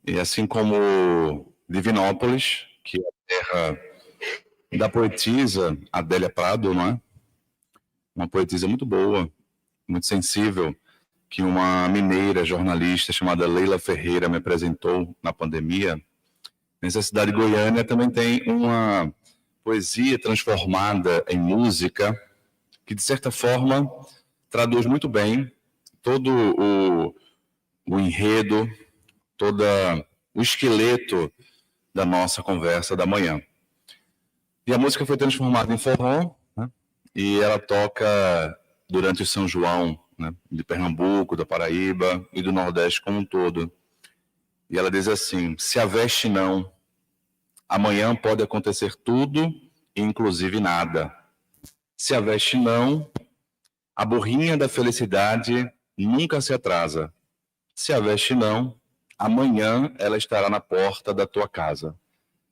E assim como Divinópolis, que é a terra da poetisa Adélia Prado, não é? Uma poetisa muito boa, muito sensível, que uma mineira jornalista chamada Leila Ferreira me apresentou na pandemia. Nessa cidade de Goiânia também tem uma poesia transformada em música, que de certa forma traduz muito bem todo o enredo, todo o esqueleto da nossa conversa da manhã. E a música foi transformada em forró, né? E ela toca durante o São João, né? De Pernambuco, da Paraíba e do Nordeste como um todo. E ela diz assim: se a veste não, amanhã pode acontecer tudo, inclusive nada. Se a veste não, a burrinha da felicidade nunca se atrasa. Se a veste não, amanhã ela estará na porta da tua casa.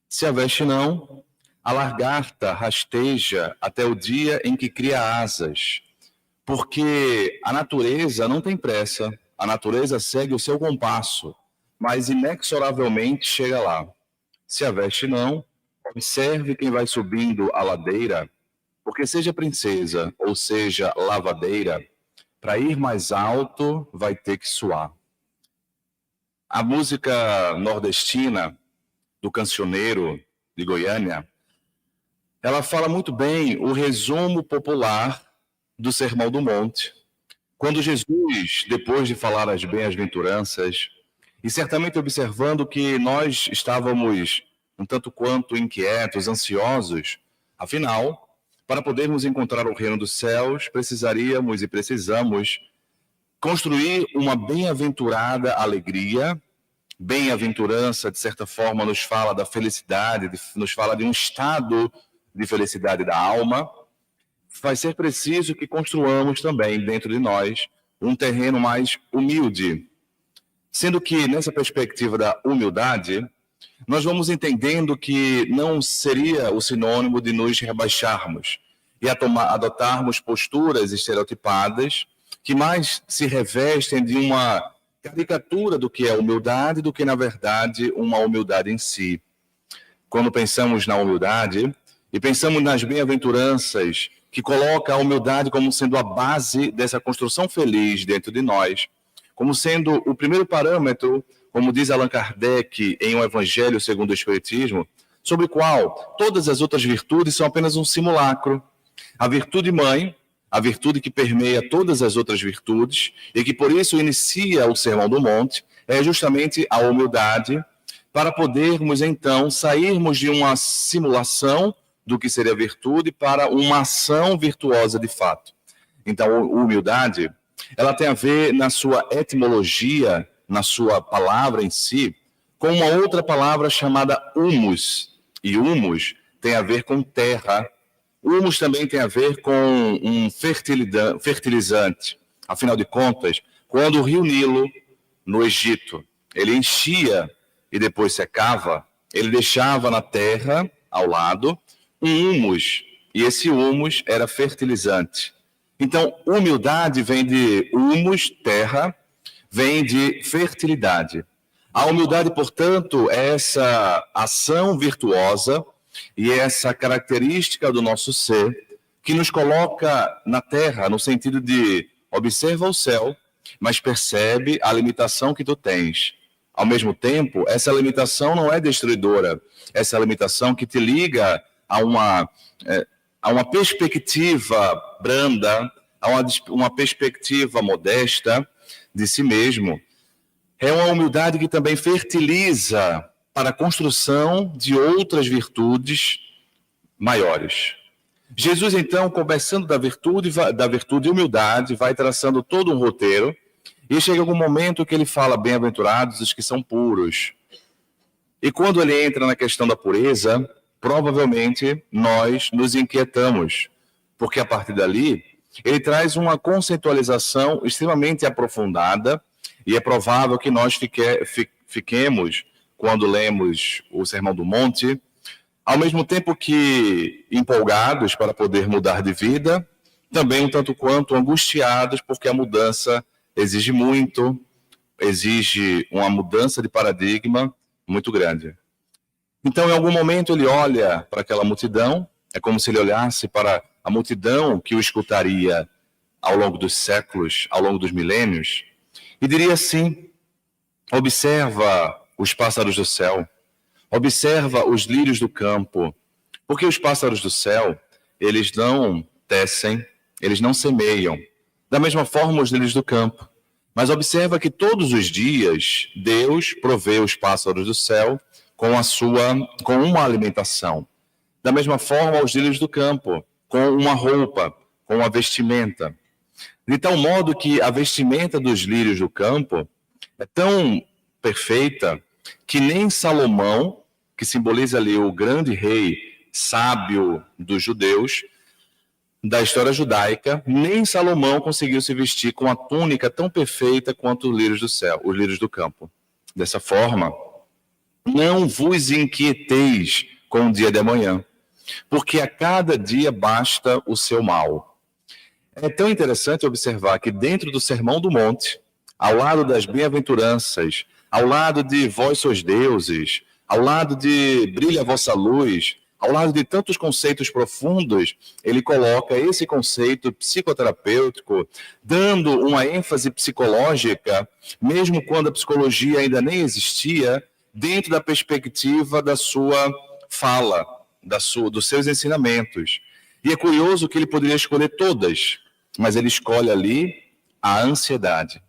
Se a veste não, a lagarta rasteja até o dia em que cria asas. Porque a natureza não tem pressa, a natureza segue o seu compasso, mas inexoravelmente chega lá. Se a veste não, observe quem vai subindo a ladeira, porque seja princesa ou seja lavadeira, para ir mais alto vai ter que suar. A música nordestina do cancioneiro de Goiânia, ela fala muito bem o resumo popular do Sermão do Monte. Quando Jesus, depois de falar as bem-aventuranças, e certamente observando que nós estávamos um tanto quanto inquietos, ansiosos, afinal, para podermos encontrar o reino dos céus, precisaríamos e precisamos construir uma bem-aventurada alegria. Bem-aventurança, de certa forma, nos fala da felicidade, nos fala de um estado de felicidade da alma. Vai ser preciso que construamos também dentro de nós um terreno mais humilde. Sendo que, nessa perspectiva da humildade, nós vamos entendendo que não seria o sinônimo de nos rebaixarmos e adotarmos posturas estereotipadas que mais se revestem de uma caricatura do que é humildade do que, na verdade, uma humildade em si. Quando pensamos na humildade e pensamos nas bem-aventuranças, que coloca a humildade como sendo a base dessa construção feliz dentro de nós, como sendo o primeiro parâmetro, como diz Allan Kardec em O Evangelho segundo o Espiritismo, sobre o qual todas as outras virtudes são apenas um simulacro. A virtude mãe, a virtude que permeia todas as outras virtudes e que por isso inicia o Sermão do Monte, é justamente a humildade, para podermos então sairmos de uma simulação do que seria virtude para uma ação virtuosa de fato. Então, humildade, ela tem a ver na sua etimologia, na sua palavra em si, com uma outra palavra chamada humus. E humus tem a ver com terra. Humus também tem a ver com um fertilizante. Afinal de contas, quando o rio Nilo, no Egito, ele enchia e depois secava, ele deixava na terra, ao lado, um humus. E esse humus era fertilizante. Então, humildade vem de humus, terra, vem de fertilidade. A humildade, portanto, é essa ação virtuosa e essa característica do nosso ser que nos coloca na terra, no sentido de observa o céu, mas percebe a limitação que tu tens. Ao mesmo tempo, essa limitação não é destruidora, essa limitação que te liga a uma perspectiva branda, a uma perspectiva modesta de si mesmo. É uma humildade que também fertiliza para a construção de outras virtudes maiores. Jesus, então, começando da virtude e humildade, vai traçando todo um roteiro, e chega algum momento que ele fala, bem-aventurados os que são puros. E quando ele entra na questão da pureza, provavelmente nós nos inquietamos, porque a partir dali, ele traz uma conceitualização extremamente aprofundada, e é provável que nós fiquemos, quando lemos o Sermão do Monte, ao mesmo tempo que empolgados para poder mudar de vida, também um tanto quanto angustiados, porque a mudança exige muito, exige uma mudança de paradigma muito grande. Então, em algum momento, ele olha para aquela multidão, é como se ele olhasse para a multidão que o escutaria ao longo dos séculos, ao longo dos milênios, e diria assim: observa os pássaros do céu, observa os lírios do campo, porque os pássaros do céu, eles não tecem, eles não semeiam, da mesma forma os lírios do campo. Mas observa que todos os dias Deus provê os pássaros do céu com uma alimentação. Da mesma forma os lírios do campo, com uma roupa, com uma vestimenta. De tal modo que a vestimenta dos lírios do campo é tão perfeita que nem Salomão, que simboliza ali o grande rei sábio dos judeus, da história judaica, nem Salomão conseguiu se vestir com a túnica tão perfeita quanto os lírios do céu, os lírios do campo. Dessa forma, não vos inquieteis com o dia de amanhã, porque a cada dia basta o seu mal. É tão interessante observar que dentro do Sermão do Monte, ao lado das bem-aventuranças, ao lado de vós sois deuses, ao lado de brilha a vossa luz, ao lado de tantos conceitos profundos, ele coloca esse conceito psicoterapêutico, dando uma ênfase psicológica, mesmo quando a psicologia ainda nem existia, dentro da perspectiva da sua fala, dos seus ensinamentos. E é curioso que ele poderia escolher todas, mas ele escolhe ali a ansiedade.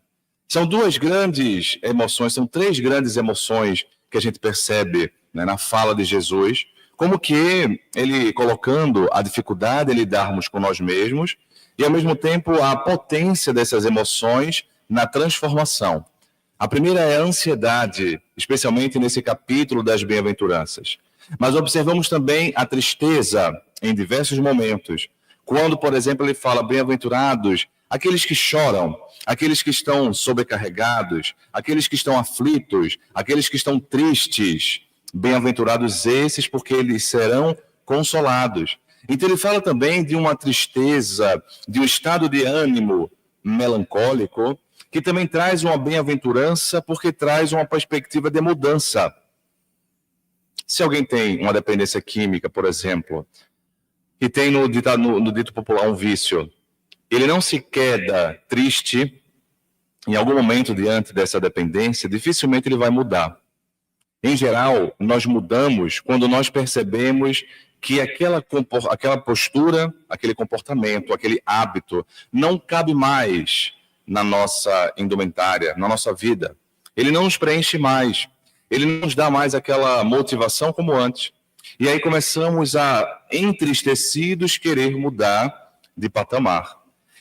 São duas grandes emoções, são três grandes emoções que a gente percebe, né, na fala de Jesus, como que ele colocando a dificuldade de lidarmos com nós mesmos e, ao mesmo tempo, a potência dessas emoções na transformação. A primeira é a ansiedade, especialmente nesse capítulo das bem-aventuranças. Mas observamos também a tristeza em diversos momentos. Quando, por exemplo, ele fala bem-aventurados, aqueles que choram, aqueles que estão sobrecarregados, aqueles que estão aflitos, aqueles que estão tristes. Bem-aventurados esses, porque eles serão consolados. Então ele fala também de uma tristeza, de um estado de ânimo melancólico, que também traz uma bem-aventurança, porque traz uma perspectiva de mudança. Se alguém tem uma dependência química, por exemplo, e tem no dito popular um vício, ele não se queda triste, em algum momento diante dessa dependência, dificilmente ele vai mudar. Em geral, nós mudamos quando nós percebemos que aquela postura, aquele comportamento, aquele hábito não cabe mais na nossa indumentária, na nossa vida. Ele não nos preenche mais. Ele não nos dá mais aquela motivação como antes. E aí começamos a, entristecidos, querer mudar de patamar.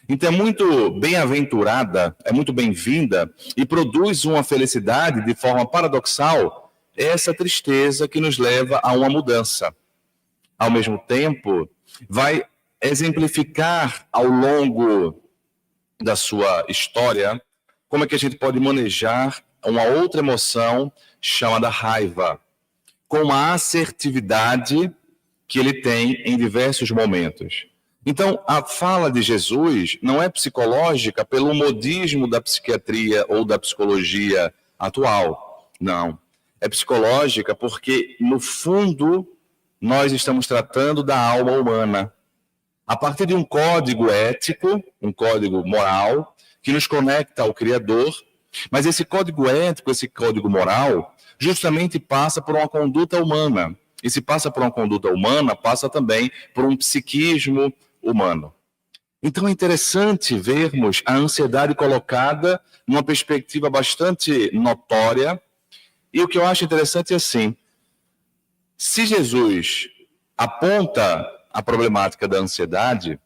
Então é muito bem-aventurada, é muito bem-vinda e produz uma felicidade de forma paradoxal, essa tristeza que nos leva a uma mudança. Ao mesmo tempo, vai exemplificar ao longo da sua história como é que a gente pode manejar uma outra emoção chamada raiva, com uma assertividade que ele tem em diversos momentos. Então, a fala de Jesus não é psicológica pelo modismo da psiquiatria ou da psicologia atual, não. É psicológica porque, no fundo, nós estamos tratando da alma humana. A partir de um código ético, um código moral, que nos conecta ao Criador, mas esse código ético, esse código moral, justamente passa por uma conduta humana. E se passa por uma conduta humana, passa também por um psiquismo humano. Então é interessante vermos a ansiedade colocada numa perspectiva bastante notória. E o que eu acho interessante é assim, se Jesus aponta a problemática da ansiedade,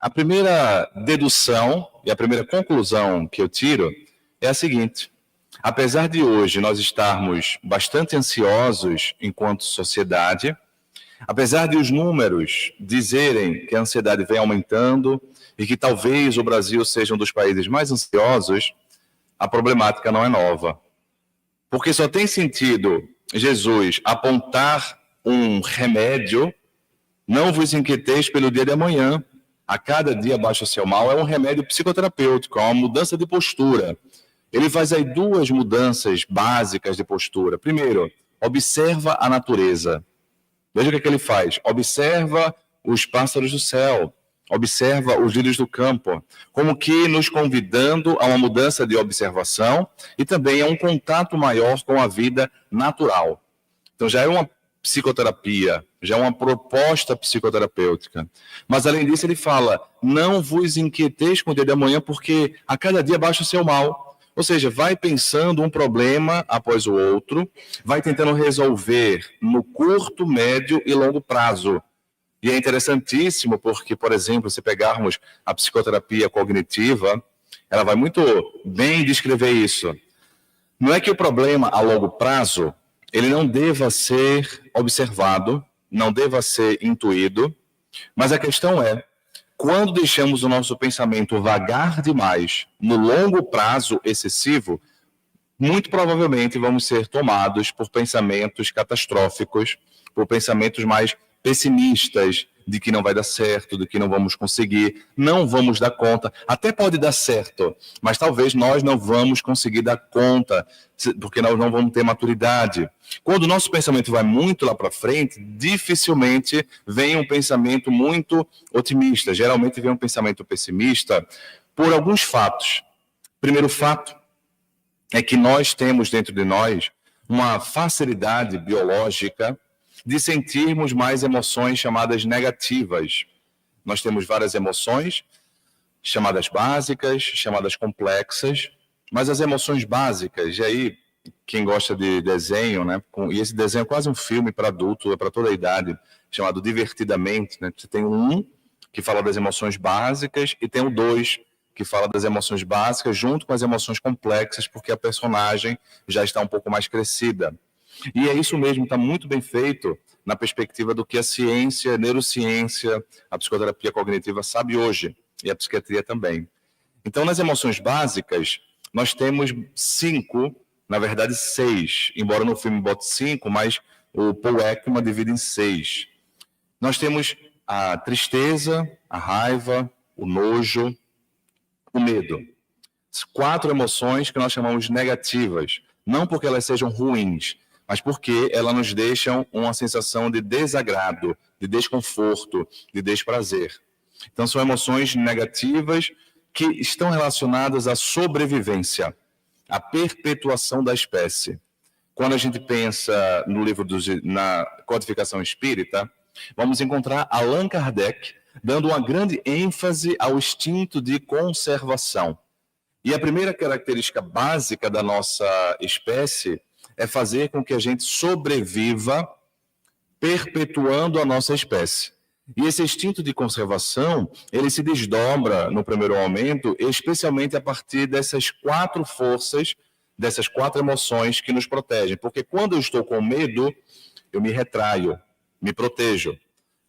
a primeira dedução e a primeira conclusão que eu tiro é a seguinte: apesar de hoje nós estarmos bastante ansiosos enquanto sociedade, apesar de os números dizerem que a ansiedade vem aumentando e que talvez o Brasil seja um dos países mais ansiosos, a problemática não é nova. Porque só tem sentido Jesus apontar um remédio, não vos inquieteis pelo dia de amanhã, a cada dia baixa o seu mal, é um remédio psicoterapêutico, é uma mudança de postura. Ele faz aí duas mudanças básicas de postura. Primeiro, observa a natureza. Veja o que ele faz. Observa os pássaros do céu. Observa os lírios do campo. Como que nos convidando a uma mudança de observação e também a um contato maior com a vida natural. Então já é uma psicoterapia, já é uma proposta psicoterapêutica. Mas além disso ele fala, não vos inquieteis com o dia de amanhã, porque a cada dia baixa o seu mal. Ou seja, vai pensando um problema após o outro, vai tentando resolver no curto, médio e longo prazo. E é interessantíssimo porque, por exemplo, se pegarmos a psicoterapia cognitiva, ela vai muito bem descrever isso. Não é que o problema a longo prazo, ele não deva ser observado, não deva ser intuído, mas a questão é, quando deixamos o nosso pensamento vagar demais no longo prazo excessivo, muito provavelmente vamos ser tomados por pensamentos catastróficos, por pensamentos mais pessimistas, de que não vai dar certo, de que não vamos conseguir, não vamos dar conta. Até pode dar certo, mas talvez nós não vamos conseguir dar conta, porque nós não vamos ter maturidade. Quando o nosso pensamento vai muito lá para frente, dificilmente vem um pensamento muito otimista. Geralmente vem um pensamento pessimista por alguns fatos. Primeiro fato é que nós temos dentro de nós uma facilidade biológica de sentirmos mais emoções chamadas negativas. Nós temos várias emoções, chamadas básicas, chamadas complexas, mas as emoções básicas, e aí quem gosta de desenho, né, e esse desenho é quase um filme para adulto, é para toda a idade, chamado Divertidamente, né, você tem um que fala das emoções básicas e tem o 2 que fala das emoções básicas junto com as emoções complexas, porque a personagem já está um pouco mais crescida. E é isso mesmo, está muito bem feito na perspectiva do que a ciência, a neurociência, a psicoterapia cognitiva sabe hoje, e a psiquiatria também. Então, nas emoções básicas, nós temos 5, na verdade 6, embora no filme bote 5, mas o Paul Ekman divide em 6. Nós temos a tristeza, a raiva, o nojo, o medo. 4 emoções que nós chamamos negativas, não porque elas sejam ruins, mas porque elas nos deixam uma sensação de desagrado, de desconforto, de desprazer. Então, são emoções negativas que estão relacionadas à sobrevivência, à perpetuação da espécie. Quando a gente pensa no livro na codificação espírita, vamos encontrar Allan Kardec dando uma grande ênfase ao instinto de conservação. E a primeira característica básica da nossa espécie é fazer com que a gente sobreviva perpetuando a nossa espécie. E esse instinto de conservação, ele se desdobra no primeiro momento, especialmente a partir dessas 4 forças, dessas 4 emoções que nos protegem. Porque quando eu estou com medo, eu me retraio, me protejo.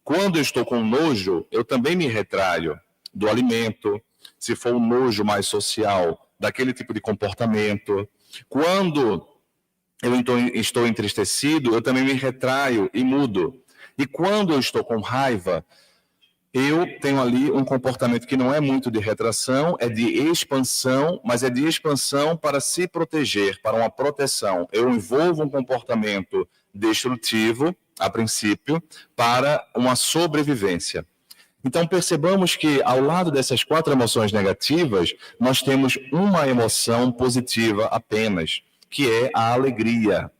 Quando eu estou com nojo, eu também me retraio do alimento, se for um nojo mais social, daquele tipo de comportamento. Quando eu estou entristecido, eu também me retraio e mudo. E quando eu estou com raiva, eu tenho ali um comportamento que não é muito de retração, é de expansão, mas é de expansão para se proteger, para uma proteção. Eu envolvo um comportamento destrutivo, a princípio, para uma sobrevivência. Então, percebamos que, ao lado dessas 4 emoções negativas, nós temos uma emoção positiva apenas, que é a alegria.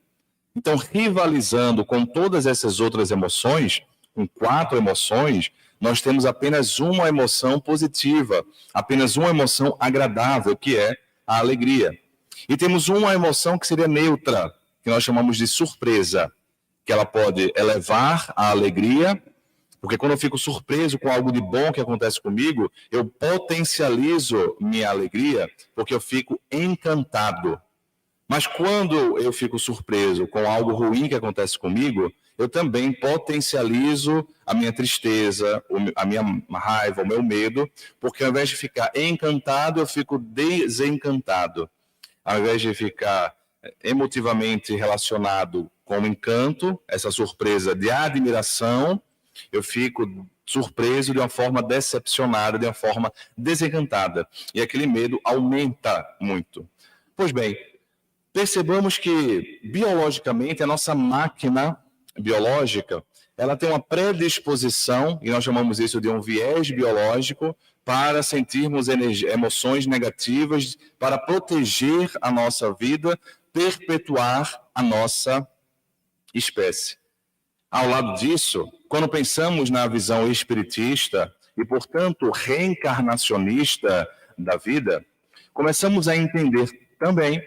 Então, rivalizando com todas essas outras emoções, com 4 emoções, nós temos apenas uma emoção positiva, apenas uma emoção agradável, que é a alegria. E temos uma emoção que seria neutra, que nós chamamos de surpresa, que ela pode elevar a alegria, porque quando eu fico surpreso com algo de bom que acontece comigo, eu potencializo minha alegria, porque eu fico encantado. Mas quando eu fico surpreso com algo ruim que acontece comigo, eu também potencializo a minha tristeza, a minha raiva, o meu medo, porque ao invés de ficar encantado, eu fico desencantado. Ao invés de ficar emotivamente relacionado com o encanto, essa surpresa de admiração, eu fico surpreso de uma forma decepcionada, de uma forma desencantada. E aquele medo aumenta muito. Pois bem, percebamos que, biologicamente, a nossa máquina biológica, ela tem uma predisposição, e nós chamamos isso de um viés biológico, para sentirmos emoções negativas, para proteger a nossa vida, perpetuar a nossa espécie. Ao lado disso, quando pensamos na visão espiritista e, portanto, reencarnacionista da vida, começamos a entender também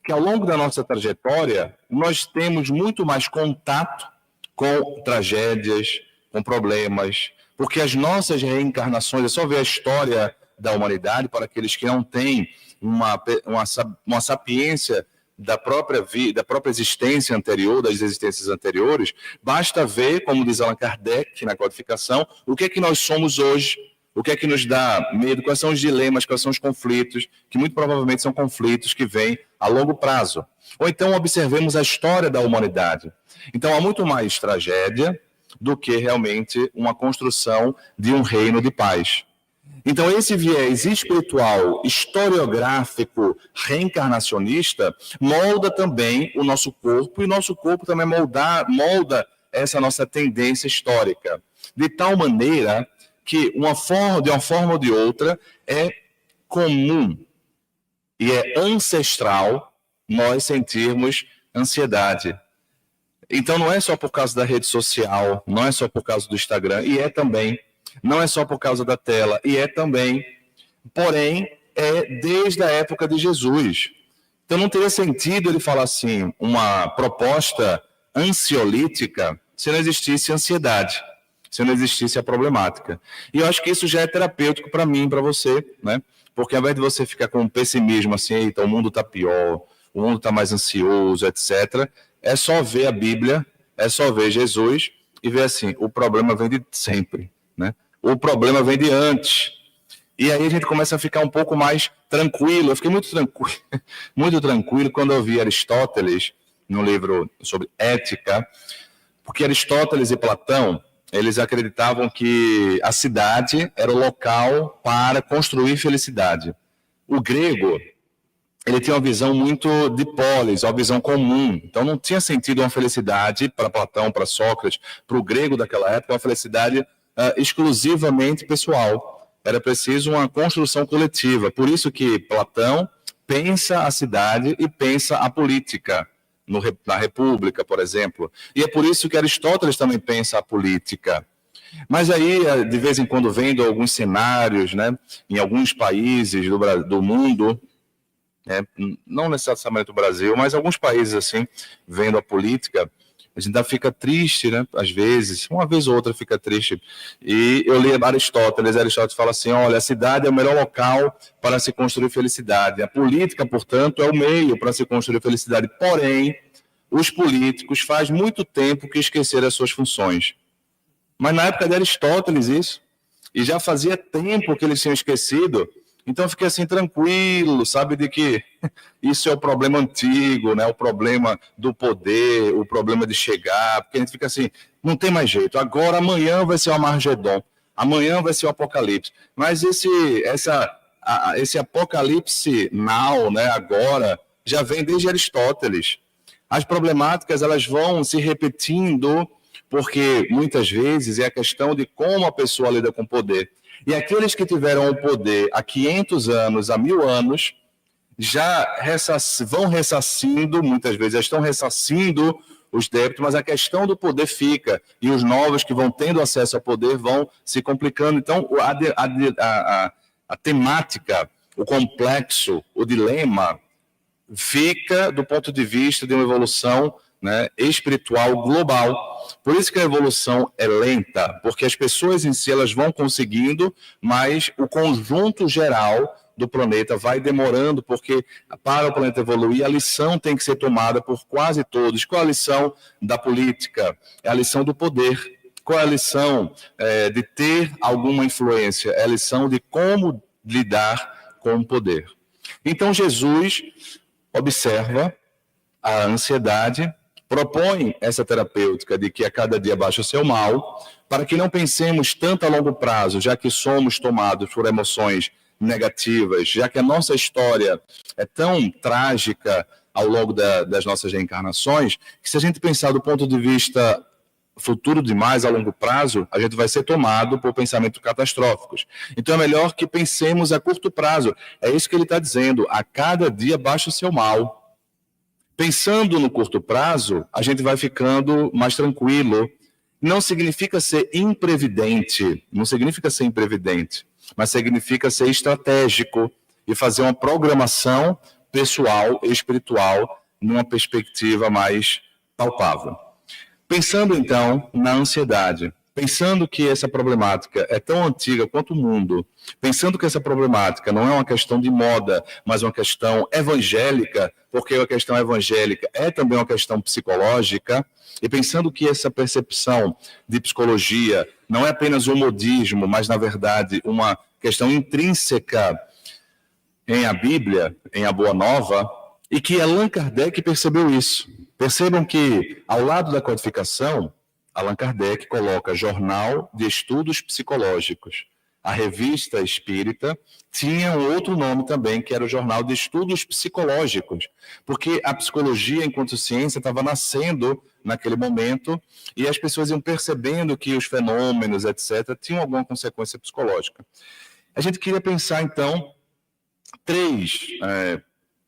que ao longo da nossa trajetória, nós temos muito mais contato com tragédias, com problemas, porque as nossas reencarnações, é só ver a história da humanidade, para aqueles que não têm uma sapiência da própria vida, da própria existência anterior, das existências anteriores, basta ver, como diz Allan Kardec na codificação, o que é que nós somos hoje, o que é que nos dá medo, quais são os dilemas, quais são os conflitos, que muito provavelmente são conflitos que vêm a longo prazo. Ou então observemos a história da humanidade. Então há muito mais tragédia do que realmente uma construção de um reino de paz. Então esse viés espiritual, historiográfico, reencarnacionista, molda também o nosso corpo, e o nosso corpo também molda essa nossa tendência histórica. De tal maneira que de uma forma ou de outra, é comum e é ancestral nós sentirmos ansiedade. Então não é só por causa da rede social, não é só por causa do Instagram, e é também, não é só por causa da tela, e é também, porém, é desde a época de Jesus. Então não teria sentido ele falar assim, uma proposta ansiolítica, se não existisse ansiedade, se não existisse a problemática. E eu acho que isso já é terapêutico para mim, para você, né? Porque ao invés de você ficar com um pessimismo assim, eita, o mundo está pior, o mundo está mais ansioso, etc., é só ver a Bíblia, é só ver Jesus e ver assim, o problema vem de sempre, né? O problema vem de antes. E aí a gente começa a ficar um pouco mais tranquilo. Eu fiquei muito tranquilo quando eu vi Aristóteles no livro sobre ética, porque Aristóteles e Platão, eles acreditavam que a cidade era o local para construir felicidade. O grego, ele tinha uma visão muito de polis, uma visão comum. Então não tinha sentido uma felicidade para Platão, para Sócrates, para o grego daquela época, uma felicidade exclusivamente pessoal. Era preciso uma construção coletiva. Por isso que Platão pensa a cidade e pensa a política. Na República, por exemplo. E é por isso que Aristóteles também pensa a política. Mas aí, de vez em quando, vendo alguns cenários, né, em alguns países do mundo, né, não necessariamente o Brasil, mas alguns países assim, vendo a política, a gente ainda fica triste, né, às vezes, uma vez ou outra fica triste. E eu li Aristóteles fala assim, olha, a cidade é o melhor local para se construir felicidade. A política, portanto, é o meio para se construir felicidade. Porém, os políticos faz muito tempo que esqueceram as suas funções. Mas na época de Aristóteles isso, e já fazia tempo que eles tinham esquecido, então eu fiquei assim tranquilo, sabe, de que isso é o problema antigo, né, o problema do poder, o problema de chegar, porque a gente fica assim, não tem mais jeito, agora amanhã vai ser o Armagedon, amanhã vai ser o Apocalipse, mas esse Apocalipse now, né, agora, já vem desde Aristóteles. As problemáticas, elas vão se repetindo, porque muitas vezes é a questão de como a pessoa lida com o poder. E aqueles que tiveram o poder há 500 anos, há 1000 anos, já vão ressarcindo, muitas vezes já estão ressarcindo os débitos, mas a questão do poder fica, e os novos que vão tendo acesso ao poder vão se complicando. Então, a temática, o complexo, o dilema, fica do ponto de vista de uma evolução, né, espiritual global. Por isso que a evolução é lenta, porque as pessoas em si elas vão conseguindo, mas o conjunto geral do planeta vai demorando, porque para o planeta evoluir, a lição tem que ser tomada por quase todos. Qual a lição da política? É a lição do poder. Qual é a lição de ter alguma influência? É a lição de como lidar com o poder. Então, Jesus observa a ansiedade, propõe essa terapêutica de que a cada dia baixa o seu mal, para que não pensemos tanto a longo prazo, já que somos tomados por emoções negativas, já que a nossa história é tão trágica ao longo das nossas reencarnações, que se a gente pensar do ponto de vista futuro demais, a longo prazo, a gente vai ser tomado por pensamentos catastróficos. Então é melhor que pensemos a curto prazo. É isso que ele está dizendo, a cada dia baixa o seu mal. Pensando no curto prazo, a gente vai ficando mais tranquilo. Não significa ser imprevidente, mas significa ser estratégico e fazer uma programação pessoal e espiritual numa perspectiva mais palpável. Pensando, então, na ansiedade, pensando que essa problemática é tão antiga quanto o mundo, pensando que essa problemática não é uma questão de moda, mas uma questão evangélica, porque a questão evangélica é também uma questão psicológica, e pensando que essa percepção de psicologia não é apenas um modismo, mas, na verdade, uma questão intrínseca em a Bíblia, em a Boa Nova, e que Allan Kardec percebeu isso. Percebam que, ao lado da codificação, Allan Kardec coloca Jornal de Estudos Psicológicos. A revista espírita tinha um outro nome também, que era o Jornal de Estudos Psicológicos, porque a psicologia, enquanto ciência, estava nascendo naquele momento e as pessoas iam percebendo que os fenômenos, etc., tinham alguma consequência psicológica. A gente queria pensar, então, três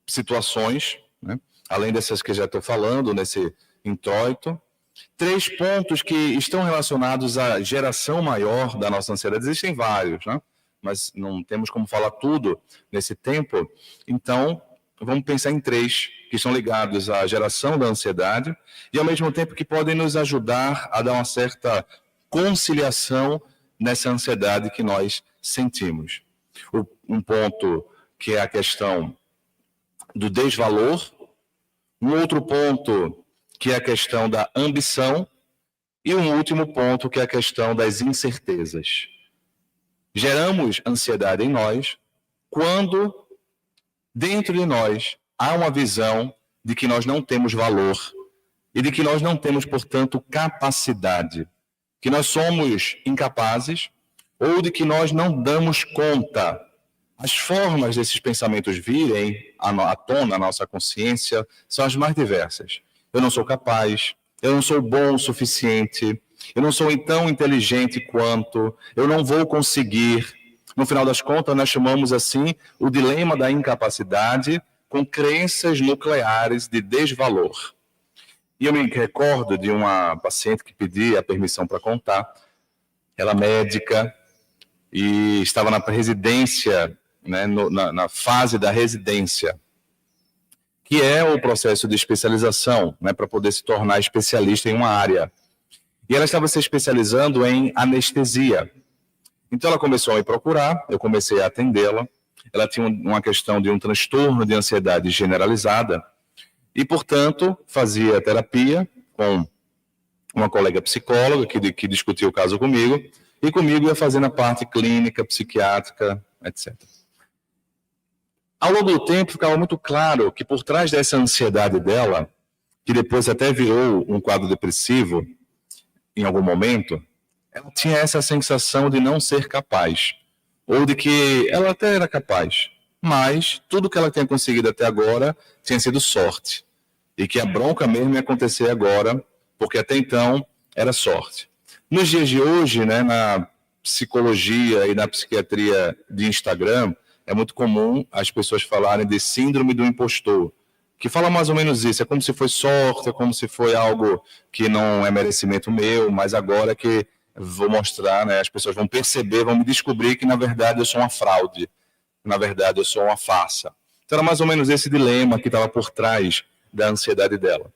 situações, né? Além dessas que já estou falando, nesse introito, 3 pontos que estão relacionados à geração maior da nossa ansiedade. Existem vários, né? Mas não temos como falar tudo nesse tempo. Então, vamos pensar em 3 que estão ligados à geração da ansiedade e, ao mesmo tempo, que podem nos ajudar a dar uma certa conciliação nessa ansiedade que nós sentimos. Um ponto que é a questão do desvalor, um outro ponto que é a questão da ambição, e um último ponto que é a questão das incertezas. Geramos ansiedade em nós quando, dentro de nós, há uma visão de que nós não temos valor e de que nós não temos, portanto, capacidade, que nós somos incapazes ou de que nós não damos conta. As formas desses pensamentos virem à tona, à nossa consciência, são as mais diversas. Eu não sou capaz, eu não sou bom o suficiente, eu não sou tão inteligente quanto, eu não vou conseguir. No final das contas, nós chamamos assim o dilema da incapacidade com crenças nucleares de desvalor. E eu me recordo de uma paciente que pedia a permissão para contar. Ela é médica e estava na residência, né, na fase da residência, que é o processo de especialização, né, para poder se tornar especialista em uma área. E ela estava se especializando em anestesia. Então ela começou a me procurar, eu comecei a atendê-la. Ela tinha uma questão de um transtorno de ansiedade generalizada e, portanto, fazia terapia com uma colega psicóloga que discutia o caso comigo, e comigo ia fazendo a parte clínica, psiquiátrica, etc. Ao longo do tempo, ficava muito claro que por trás dessa ansiedade dela, que depois até virou um quadro depressivo em algum momento, ela tinha essa sensação de não ser capaz, ou de que ela até era capaz, mas tudo que ela tinha conseguido até agora tinha sido sorte, e que a bronca mesmo ia acontecer agora, porque até então era sorte. Nos dias de hoje, né, na psicologia e na psiquiatria de Instagram, é muito comum as pessoas falarem de síndrome do impostor, que fala mais ou menos isso, é como se foi sorte, é como se foi algo que não é merecimento meu, mas agora que vou mostrar, né, as pessoas vão perceber, vão me descobrir que, na verdade, eu sou uma fraude, na verdade, eu sou uma farsa. Então, era mais ou menos esse dilema que estava por trás da ansiedade dela.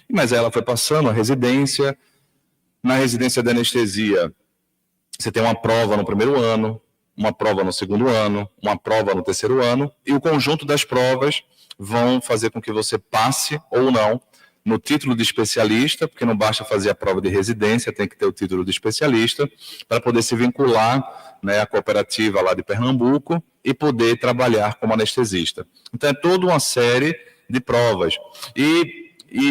Mas ela foi passando a residência, na residência de anestesia, você tem uma prova no primeiro ano, uma prova no segundo ano, uma prova no terceiro ano, e o conjunto das provas vão fazer com que você passe ou não no título de especialista, porque não basta fazer a prova de residência, tem que ter o título de especialista, para poder se vincular, né, à cooperativa lá de Pernambuco e poder trabalhar como anestesista. Então é toda uma série de provas. E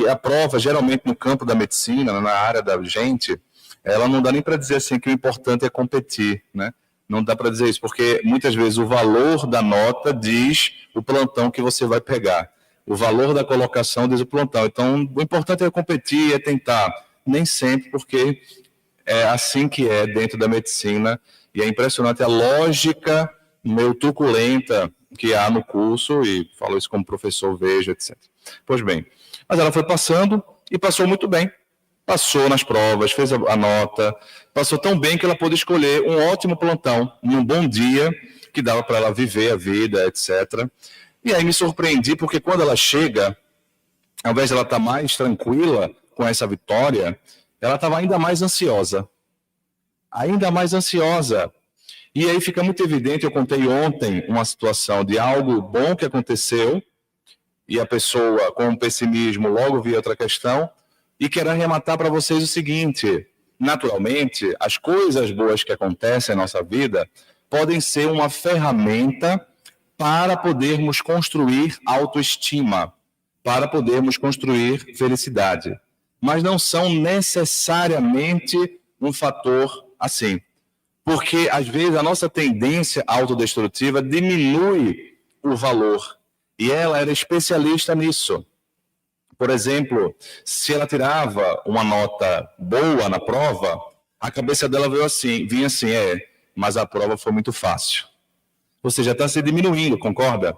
a prova, geralmente no campo da medicina, na área da gente, ela não dá nem para dizer assim que o importante é competir, né? Não dá para dizer isso, porque muitas vezes o valor da nota diz o plantão que você vai pegar. O valor da colocação diz o plantão. Então, o importante é competir, é tentar. Nem sempre, porque é assim que é dentro da medicina. E é impressionante a lógica meio truculenta que há no curso, e falo isso como professor, vejo, etc. Pois bem, mas ela foi passando e passou muito bem. Passou nas provas, fez a nota, passou tão bem que ela pôde escolher um ótimo plantão, num bom dia, que dava para ela viver a vida, etc. E aí me surpreendi, porque quando ela chega, ao invés de ela estar mais tranquila com essa vitória, ela estava ainda mais ansiosa. Ainda mais ansiosa. E aí fica muito evidente, eu contei ontem uma situação de algo bom que aconteceu, e a pessoa, com pessimismo, logo via outra questão, e quero arrematar para vocês o seguinte: naturalmente, as coisas boas que acontecem na nossa vida podem ser uma ferramenta para podermos construir autoestima, para podermos construir felicidade, mas não são necessariamente um fator assim. Porque, às vezes, a nossa tendência autodestrutiva diminui o valor. E ela era especialista nisso. Por exemplo, se ela tirava uma nota boa na prova, a cabeça dela vinha assim, mas a prova foi muito fácil. Ou seja, está se diminuindo, concorda?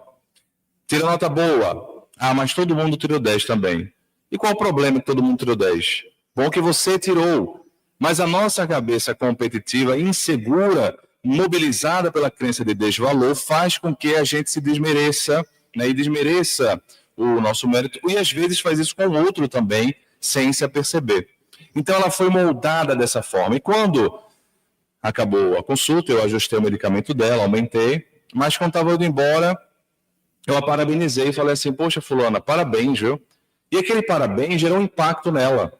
Tira nota boa. Mas todo mundo tirou 10 também. E qual o problema que todo mundo tirou 10? Bom que você tirou. Mas a nossa cabeça competitiva, insegura, mobilizada pela crença de desvalor, faz com que a gente se desmereça, né, e desmereça o nosso mérito, e às vezes faz isso com o outro também, sem se aperceber. Então ela foi moldada dessa forma. E quando acabou a consulta, eu ajustei o medicamento dela, aumentei, mas quando estava indo embora, eu a parabenizei e falei assim: poxa, fulana, parabéns, viu? E aquele parabéns gerou um impacto nela.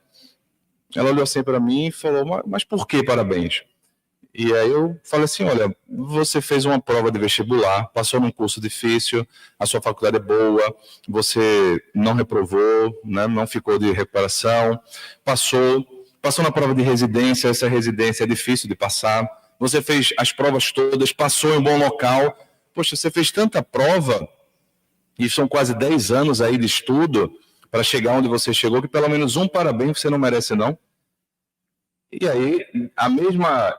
Ela olhou assim para mim e falou: mas por que parabéns? E aí eu falei assim: olha, você fez uma prova de vestibular, passou num curso difícil, a sua faculdade é boa, você não reprovou, né, não ficou de recuperação, passou na prova de residência, essa residência é difícil de passar, você fez as provas todas, passou em um bom local, poxa, você fez tanta prova, e são quase 10 anos aí de estudo, para chegar onde você chegou, que pelo menos um parabéns você não merece, não? E aí, a mesma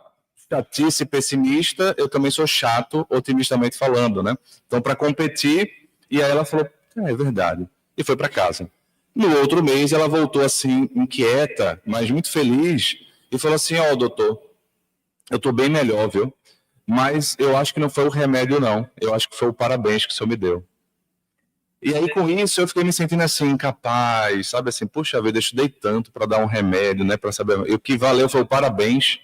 chatice pessimista, eu também sou chato, otimistamente falando, né? Então, para competir, e aí ela falou: é verdade, e foi para casa. No outro mês, ela voltou assim, inquieta, mas muito feliz, e falou assim: doutor, eu estou bem melhor, viu? Mas eu acho que não foi o remédio, não. Eu acho que foi o parabéns que o senhor me deu. E aí, com isso, eu fiquei me sentindo assim, incapaz, sabe assim, puxa vida, eu estudei tanto para dar um remédio, né, para saber. E o que valeu foi o parabéns.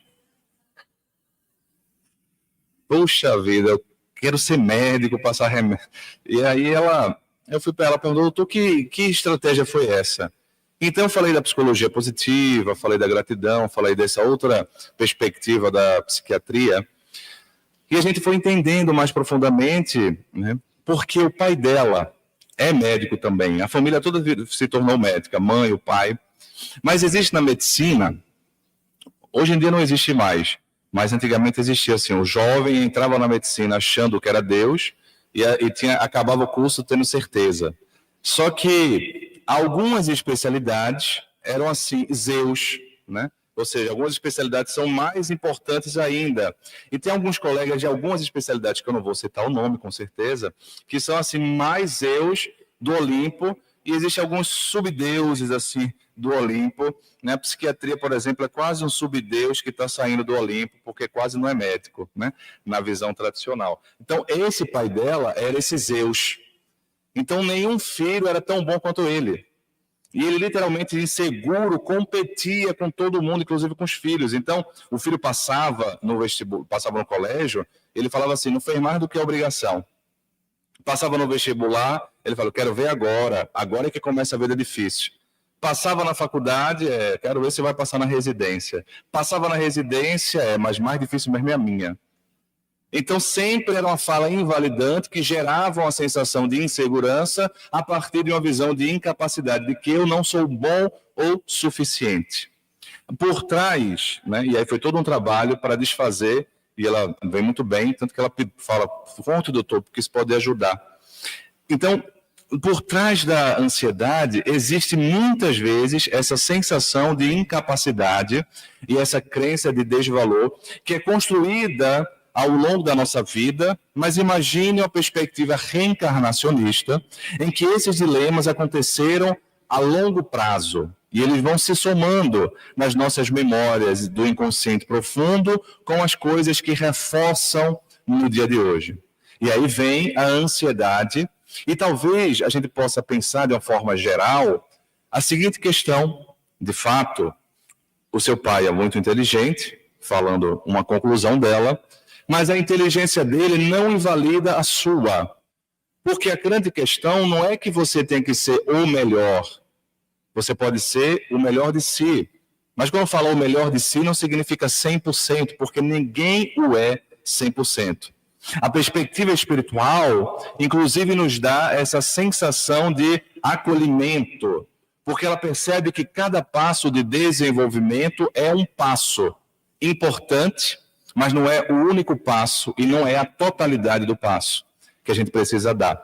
Puxa vida, eu quero ser médico, passar remédio. E aí eu fui para ela e perguntou: doutor, que estratégia foi essa? Então eu falei da psicologia positiva, falei da gratidão, falei dessa outra perspectiva da psiquiatria. E a gente foi entendendo mais profundamente, né, porque o pai dela é médico também. A família toda se tornou médica, a mãe, o pai. Mas existe na medicina, hoje em dia não existe mais, mas antigamente existia assim: o jovem entrava na medicina achando que era Deus e acabava o curso tendo certeza. Só que algumas especialidades eram assim, Zeus, né? Ou seja, algumas especialidades são mais importantes ainda. E tem alguns colegas de algumas especialidades, que eu não vou citar o nome, com certeza, que são assim mais Zeus do Olimpo, e existem alguns subdeuses assim do Olimpo. Né? A psiquiatria, por exemplo, é quase um subdeus que está saindo do Olimpo, porque quase não é médico, né? Na visão tradicional. Então, esse pai dela era esse Zeus. Então, nenhum filho era tão bom quanto ele. E ele, literalmente, inseguro, competia com todo mundo, inclusive com os filhos. Então, o filho passava no vestibular, passava no colégio, ele falava assim: não fez mais do que a obrigação. Passava no vestibular, ele falou: quero ver agora é que começa a vida difícil. Passava na faculdade, quero ver se vai passar na residência. Passava na residência, mas mais difícil mesmo é a minha. Então, sempre era uma fala invalidante que gerava uma sensação de insegurança a partir de uma visão de incapacidade, de que eu não sou bom ou suficiente. Por trás, né, e aí foi todo um trabalho para desfazer e ela vem muito bem, tanto que ela fala, conte, doutor, porque isso pode ajudar. Então, por trás da ansiedade, existe muitas vezes essa sensação de incapacidade e essa crença de desvalor que é construída ao longo da nossa vida, mas imagine uma perspectiva reencarnacionista em que esses dilemas aconteceram a longo prazo e eles vão se somando nas nossas memórias do inconsciente profundo com as coisas que reforçam no dia de hoje. E aí vem a ansiedade. E talvez a gente possa pensar de uma forma geral a seguinte questão: de fato, o seu pai é muito inteligente, falando uma conclusão dela, mas a inteligência dele não invalida a sua. Porque a grande questão não é que você tem que ser o melhor, você pode ser o melhor de si. Mas quando eu falo o melhor de si, não significa 100%, porque ninguém o é 100%. A perspectiva espiritual, inclusive, nos dá essa sensação de acolhimento, porque ela percebe que cada passo de desenvolvimento é um passo importante, mas não é o único passo e não é a totalidade do passo que a gente precisa dar.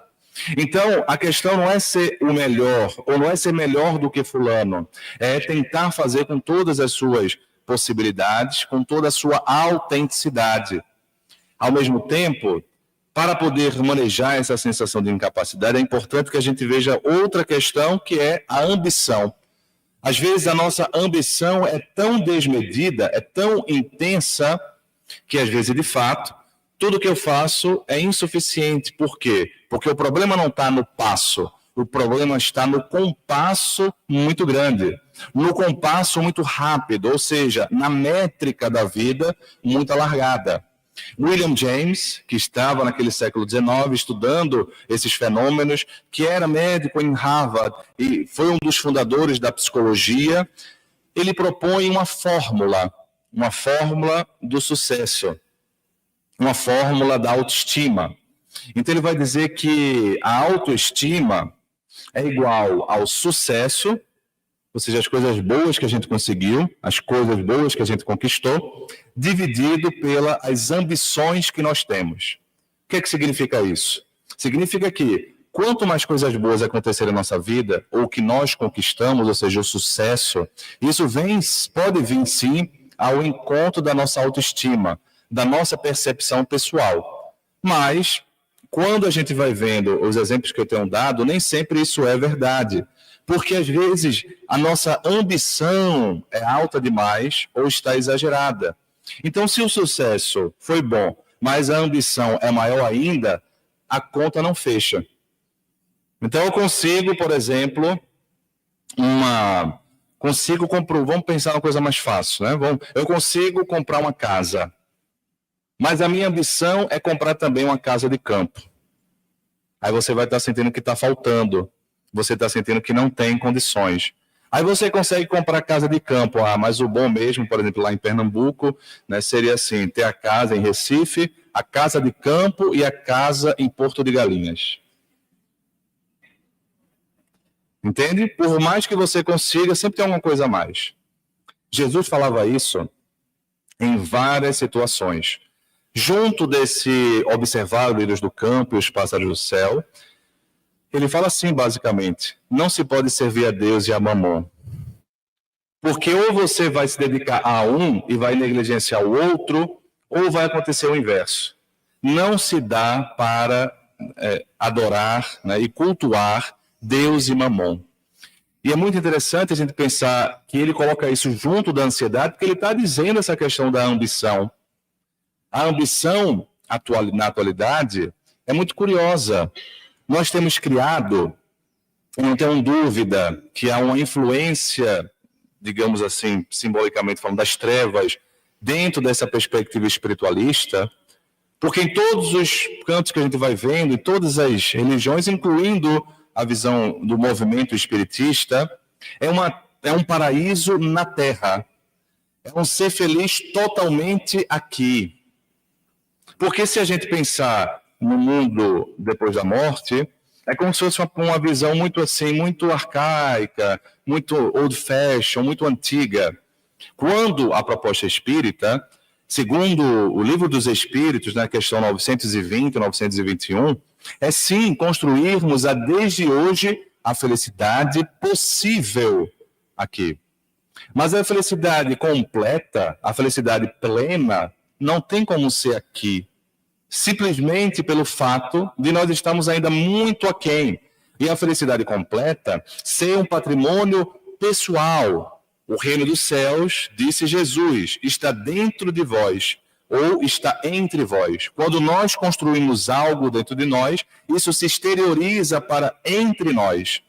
Então, a questão não é ser o melhor, ou não é ser melhor do que fulano, é tentar fazer com todas as suas possibilidades, com toda a sua autenticidade. Ao mesmo tempo, para poder manejar essa sensação de incapacidade, é importante que a gente veja outra questão, que é a ambição. Às vezes, a nossa ambição é tão desmedida, é tão intensa, que às vezes, de fato, tudo que eu faço é insuficiente. Por quê? Porque o problema não está no passo, o problema está no compasso muito grande, no compasso muito rápido, ou seja, na métrica da vida muito alargada. William James, que estava naquele século XIX estudando esses fenômenos, que era médico em Harvard e foi um dos fundadores da psicologia, ele propõe uma fórmula do sucesso, uma fórmula da autoestima. Então ele vai dizer que a autoestima é igual ao sucesso, ou seja, as coisas boas que a gente conseguiu, as coisas boas que a gente conquistou, dividido pelas ambições que nós temos. O que é que significa isso? Significa que quanto mais coisas boas acontecerem na nossa vida, ou que nós conquistamos, ou seja, o sucesso, isso pode vir sim ao encontro da nossa autoestima, da nossa percepção pessoal. Mas, quando a gente vai vendo os exemplos que eu tenho dado, nem sempre isso é verdade. Porque, às vezes, a nossa ambição é alta demais ou está exagerada. Então, se o sucesso foi bom, mas a ambição é maior ainda, a conta não fecha. Então, eu consigo, por exemplo, vamos pensar uma coisa mais fácil, né? Eu consigo comprar uma casa, mas a minha ambição é comprar também uma casa de campo. Aí você vai estar sentindo que está faltando. Você está sentindo que não tem condições. Aí você consegue comprar casa de campo, mas o bom mesmo, por exemplo, lá em Pernambuco, né, seria assim, ter a casa em Recife, a casa de campo e a casa em Porto de Galinhas. Entende? Por mais que você consiga, sempre tem alguma coisa a mais. Jesus falava isso em várias situações. Junto desse observar os lírios do campo e os pássaros do céu, ele fala assim, basicamente: não se pode servir a Deus e a Mamon. Porque ou você vai se dedicar a um e vai negligenciar o outro, ou vai acontecer o inverso. Não se dá para adorar, né, e cultuar Deus e Mamon. E é muito interessante a gente pensar que ele coloca isso junto da ansiedade, porque ele está dizendo essa questão da ambição. A ambição, na atualidade, é muito curiosa. Nós temos criado, não tenho dúvida, que há uma influência, digamos assim, simbolicamente falando, das trevas, dentro dessa perspectiva espiritualista, porque em todos os cantos que a gente vai vendo, em todas as religiões, incluindo a visão do movimento espiritista, é um paraíso na Terra. É um ser feliz totalmente aqui. Porque se a gente pensar no mundo depois da morte, é como se fosse uma visão muito assim, muito arcaica, muito old fashion, muito antiga. Quando a proposta espírita, segundo o Livro dos Espíritos, na questão 920, 921, é sim construirmos desde hoje a felicidade possível aqui. Mas a felicidade completa, a felicidade plena, não tem como ser aqui, simplesmente pelo fato de nós estarmos ainda muito aquém. E a felicidade completa ser um patrimônio pessoal. O reino dos céus, disse Jesus, está dentro de vós, ou está entre vós. Quando nós construímos algo dentro de nós, isso se exterioriza para entre nós.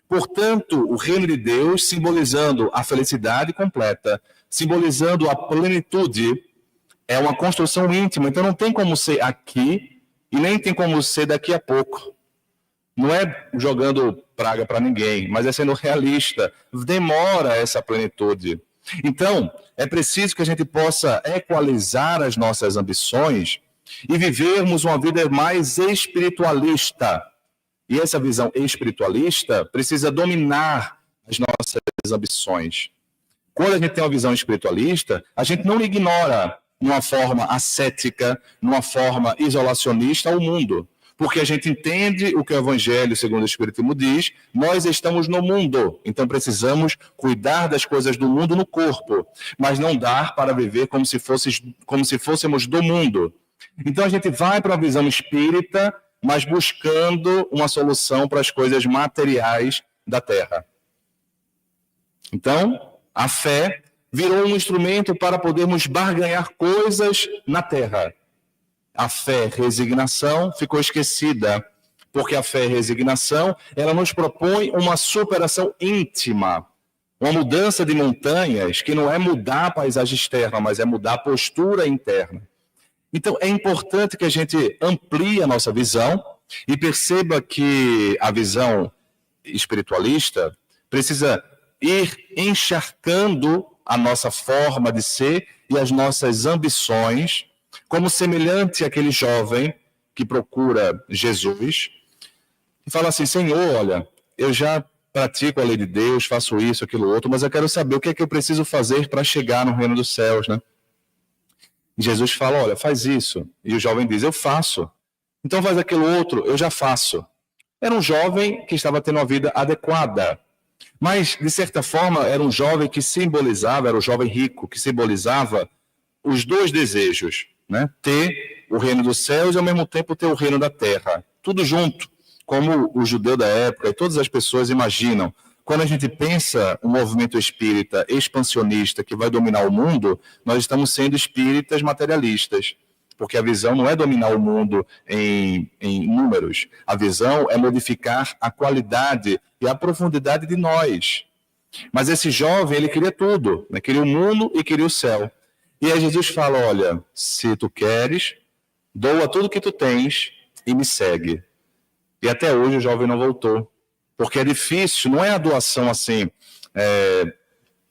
Portanto, o reino de Deus, simbolizando a felicidade completa, simbolizando a plenitude, é uma construção íntima. Então não tem como ser aqui e nem tem como ser daqui a pouco. Não é jogando praga para ninguém, mas é sendo realista. Demora essa plenitude. Então, é preciso que a gente possa equalizar as nossas ambições e vivermos uma vida mais espiritualista. E essa visão espiritualista precisa dominar as nossas ambições. Quando a gente tem uma visão espiritualista, a gente não ignora, numa forma ascética, numa forma isolacionista, o mundo. Porque a gente entende o que o Evangelho, segundo o Espiritismo, diz, nós estamos no mundo, então precisamos cuidar das coisas do mundo no corpo, mas não dar para viver como se fôssemos do mundo. Então a gente vai para a visão espírita, mas buscando uma solução para as coisas materiais da Terra. Então, a fé virou um instrumento para podermos barganhar coisas na Terra. A fé, resignação, ficou esquecida, porque a fé e resignação, ela nos propõe uma superação íntima, uma mudança de montanhas, que não é mudar a paisagem externa, mas é mudar a postura interna. Então, é importante que a gente amplie a nossa visão e perceba que a visão espiritualista precisa ir encharcando a nossa forma de ser e as nossas ambições, como semelhante àquele jovem que procura Jesus e fala assim, Senhor, olha, eu já pratico a lei de Deus, faço isso, aquilo, outro, mas eu quero saber o que é que eu preciso fazer para chegar no reino dos céus, né? E Jesus fala, olha, faz isso. E o jovem diz, eu faço. Então faz aquilo outro, eu já faço. Era um jovem que estava tendo uma vida adequada. Mas, de certa forma, era um jovem que simbolizava, era um jovem rico, que simbolizava os dois desejos, né? Ter o reino dos céus e, ao mesmo tempo, ter o reino da terra. Tudo junto, como o judeu da época e todas as pessoas imaginam. Quando a gente pensa um movimento espírita expansionista que vai dominar o mundo, nós estamos sendo espíritas materialistas, porque a visão não é dominar o mundo em números, a visão é modificar a qualidade e a profundidade de nós. Mas esse jovem, ele queria tudo, né? Queria o mundo e queria o céu. E aí Jesus fala, olha, se tu queres, doa tudo que tu tens e me segue. E até hoje o jovem não voltou. Porque é difícil, não é a doação assim,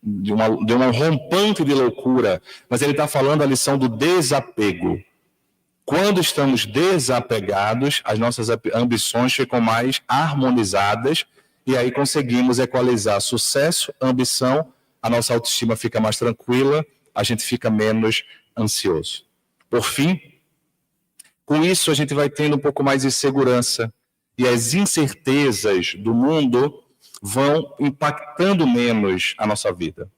de uma rompante de loucura, mas ele está falando a lição do desapego. Quando estamos desapegados, as nossas ambições ficam mais harmonizadas e aí conseguimos equalizar sucesso, ambição, a nossa autoestima fica mais tranquila, a gente fica menos ansioso. Por fim, com isso a gente vai tendo um pouco mais de segurança. E as incertezas do mundo vão impactando menos a nossa vida.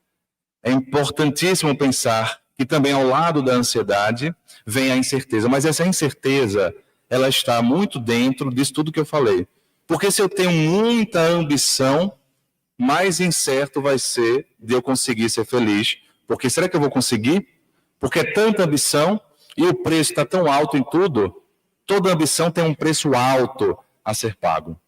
É importantíssimo pensar que também ao lado da ansiedade vem a incerteza. Mas essa incerteza, ela está muito dentro disso tudo que eu falei. Porque se eu tenho muita ambição, mais incerto vai ser de eu conseguir ser feliz. Porque será que eu vou conseguir? Porque é tanta ambição e o preço está tão alto em tudo. Toda ambição tem um preço alto a ser pago.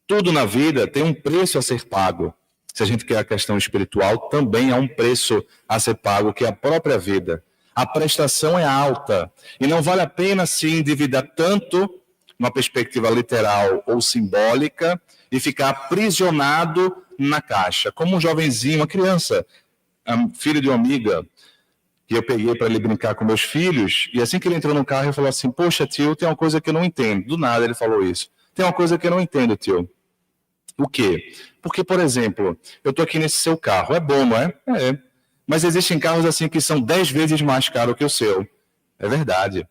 Tudo na vida tem um preço a ser pago. Se a gente quer a questão espiritual, também há um preço a ser pago, que é a própria vida. A prestação é alta e não vale a pena se endividar tanto, numa perspectiva literal ou simbólica, e ficar aprisionado na caixa. Como um jovenzinho, uma criança, filho de uma amiga, que eu peguei para ele brincar com meus filhos, e assim que ele entrou no carro, ele falou assim, poxa, tio, tem uma coisa que eu não entendo. Do nada ele falou isso. Tem uma coisa que eu não entendo, tio. O quê? Porque, por exemplo, eu estou aqui nesse seu carro. É bom, não é? É. Mas existem carros assim que são 10 vezes mais caros que o seu. É verdade.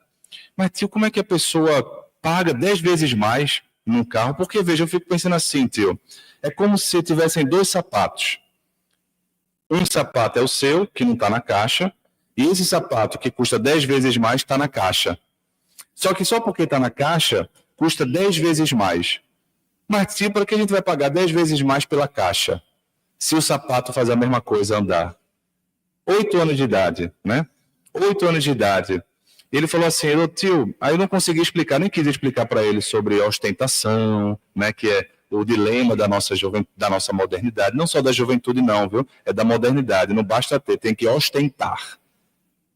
Mas, tio, como é que a pessoa paga 10 vezes mais num carro? Porque, veja, eu fico pensando assim, tio, é como se tivessem 2 sapatos. Um sapato é o seu, que não está na caixa, e esse sapato que custa 10 vezes mais está na caixa. Só que só porque está na caixa, custa 10 vezes mais. Mas, tio, para que a gente vai pagar 10 vezes mais pela caixa? Se o sapato faz a mesma coisa, andar. 8 anos de idade, né? 8 anos de idade. Ele falou assim, tio, aí eu não consegui explicar, nem quis explicar para ele sobre ostentação, né, que é o dilema da nossa da nossa modernidade, não só da juventude não, viu? É da modernidade, não basta ter, tem que ostentar.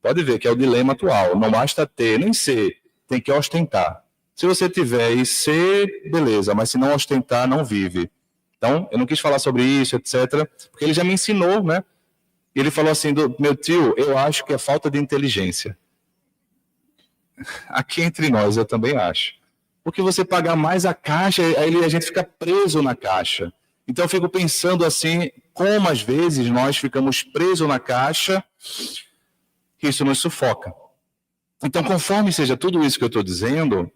Pode ver que é o dilema atual, não basta ter, nem ser, tem que ostentar. Se você tiver e ser, beleza, mas se não ostentar, não vive. Então, eu não quis falar sobre isso, etc., porque ele já me ensinou, né? Ele falou assim, meu tio, eu acho que é falta de inteligência. Aqui entre nós, eu também acho. Porque você pagar mais a caixa, aí a gente fica preso na caixa. Então eu fico pensando assim, como às vezes nós ficamos presos na caixa, que isso nos sufoca. Então, conforme seja tudo isso que eu estou dizendo,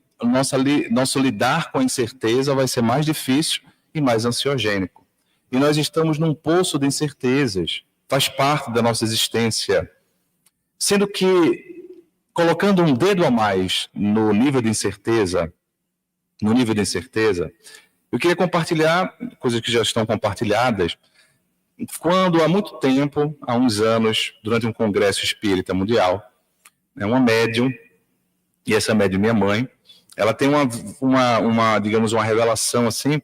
nosso lidar com a incerteza vai ser mais difícil e mais ansiogênico. E nós estamos num poço de incertezas, faz parte da nossa existência. Sendo que, colocando um dedo a mais no nível de incerteza, eu queria compartilhar coisas que já estão compartilhadas. Quando, há muito tempo, há uns anos, durante um congresso espírita mundial, uma médium, e essa médium, minha mãe, ela tem digamos, uma revelação assim,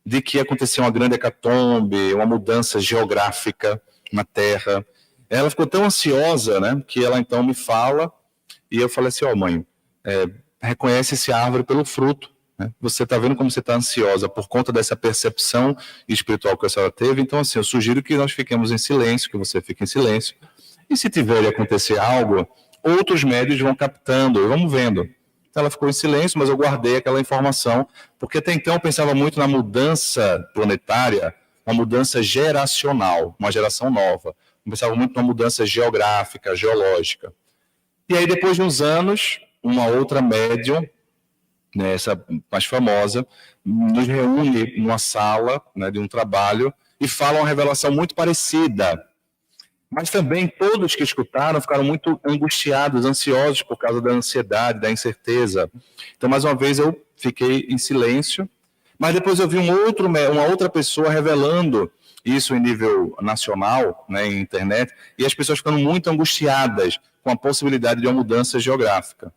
de que aconteceu uma grande hecatombe, uma mudança geográfica na Terra. Ela ficou tão ansiosa, né, que ela então me fala, e eu falei assim, mãe, reconhece essa árvore pelo fruto. Né? Você está vendo como você está ansiosa por conta dessa percepção espiritual que a senhora teve. Então, assim, eu sugiro que nós fiquemos em silêncio, que você fique em silêncio. E se tiver de acontecer algo, outros médios vão captando, e vamos vendo. Ela ficou em silêncio, mas eu guardei aquela informação, porque até então eu pensava muito na mudança planetária, uma mudança geracional, uma geração nova. Eu pensava muito na mudança geográfica, geológica. E aí, depois de uns anos, uma outra médium, né, essa mais famosa, nos reúne numa sala, né, de um trabalho e fala uma revelação muito parecida. Mas também todos que escutaram ficaram muito angustiados, ansiosos por causa da ansiedade, da incerteza. Então, mais uma vez, eu fiquei em silêncio, mas depois eu vi uma outra pessoa revelando isso em nível nacional, né, em internet, e as pessoas ficando muito angustiadas com a possibilidade de uma mudança geográfica.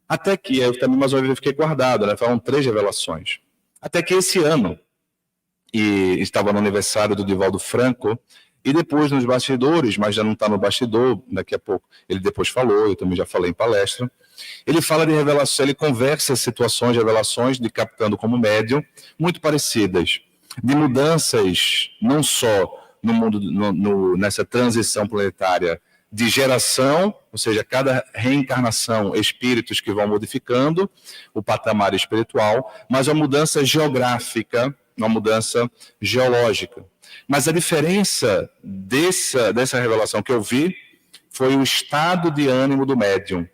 Até que, eu também mais uma vez fiquei guardado, né, foram 3 revelações. Até que esse ano, e estava no aniversário do Divaldo Franco, e depois nos bastidores, mas já não está no bastidor, daqui a pouco, ele depois falou, eu também já falei em palestra, ele fala de revelação, ele conversa situações, revelações de captando como médium, muito parecidas, de mudanças, não só no mundo, nessa transição planetária de geração, ou seja, cada reencarnação, espíritos que vão modificando o patamar espiritual, mas uma mudança geográfica, uma mudança geológica. Mas a diferença dessa revelação que eu vi foi o estado de ânimo do médium.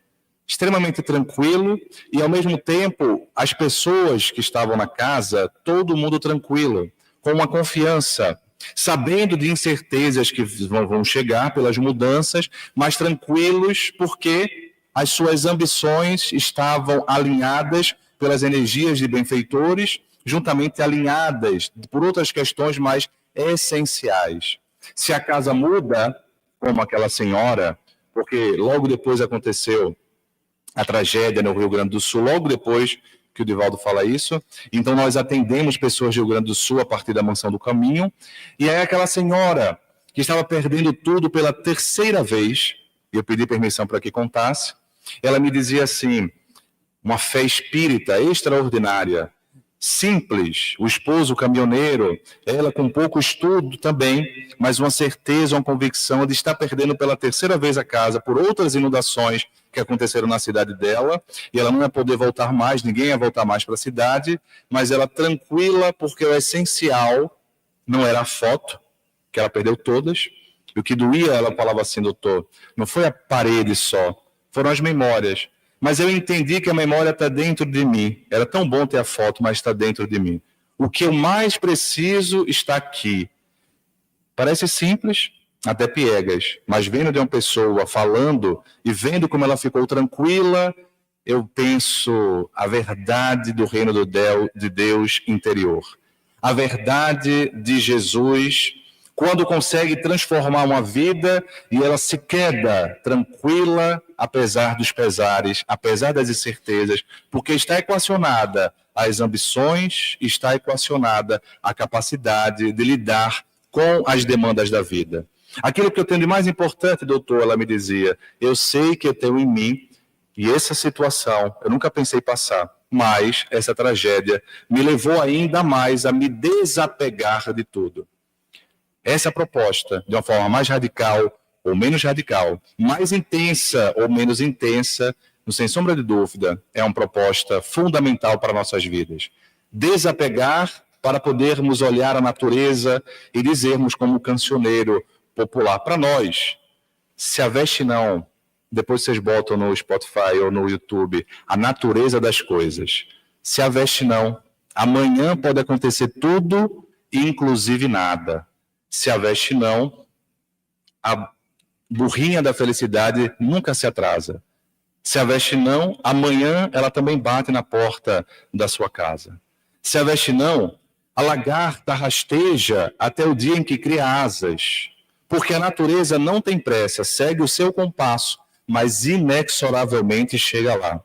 Extremamente tranquilo e, ao mesmo tempo, as pessoas que estavam na casa, todo mundo tranquilo, com uma confiança, sabendo de incertezas que vão chegar pelas mudanças, mas tranquilos porque as suas ambições estavam alinhadas pelas energias de benfeitores, juntamente alinhadas por outras questões mais essenciais. Se a casa muda, como aquela senhora, porque logo depois aconteceu a tragédia no Rio Grande do Sul, logo depois que o Divaldo fala isso, então nós atendemos pessoas do Rio Grande do Sul a partir da Mansão do Caminho, e aí aquela senhora que estava perdendo tudo pela 3ª vez, e eu pedi permissão para que contasse, ela me dizia assim, uma fé espírita extraordinária, simples, o esposo caminhoneiro, ela com pouco estudo também, mas uma certeza, uma convicção de estar perdendo pela 3ª vez a casa por outras inundações que aconteceram na cidade dela, e ela não ia poder voltar mais, ninguém ia voltar mais para a cidade, mas ela tranquila, porque o essencial não era a foto, que ela perdeu todas, E o que doía, ela falava assim, doutor, não foi a parede só, foram as memórias. Mas eu entendi que a memória está dentro de mim. Era tão bom ter a foto, mas está dentro de mim. O que eu mais preciso está aqui. Parece simples, até piegas, mas vendo de uma pessoa falando e vendo como ela ficou tranquila, eu penso a verdade do reino de Deus interior. A verdade de Jesus, quando consegue transformar uma vida e ela se queda tranquila, apesar dos pesares, apesar das incertezas, porque está equacionada às ambições, está equacionada à capacidade de lidar com as demandas da vida. Aquilo que eu tenho de mais importante, doutor, ela me dizia, eu sei que eu tenho em mim, e essa situação eu nunca pensei passar, mas essa tragédia me levou ainda mais a me desapegar de tudo. Essa proposta, de uma forma mais radical ou menos radical, mais intensa ou menos intensa, sem sombra de dúvida, é uma proposta fundamental para nossas vidas. Desapegar para podermos olhar a natureza e dizermos como cancioneiro popular para nós, se a veste não, depois vocês botam no Spotify ou no YouTube, a natureza das coisas. Se a veste não, amanhã pode acontecer tudo, inclusive nada. Se a veste não, a burrinha da felicidade nunca se atrasa. Se a veste não, amanhã ela também bate na porta da sua casa. Se a veste não, a lagarta rasteja até o dia em que cria asas. Porque a natureza não tem pressa, segue o seu compasso, mas inexoravelmente chega lá.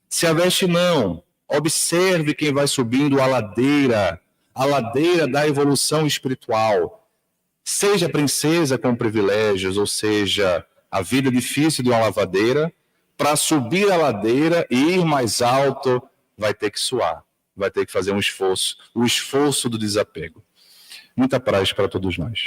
Se a veste não, observe quem vai subindo a ladeira da evolução espiritual. Seja princesa com privilégios, ou seja, a vida difícil de uma lavadeira, para subir a ladeira e ir mais alto, vai ter que suar, vai ter que fazer um esforço, o esforço do desapego. Muita paz para todos nós.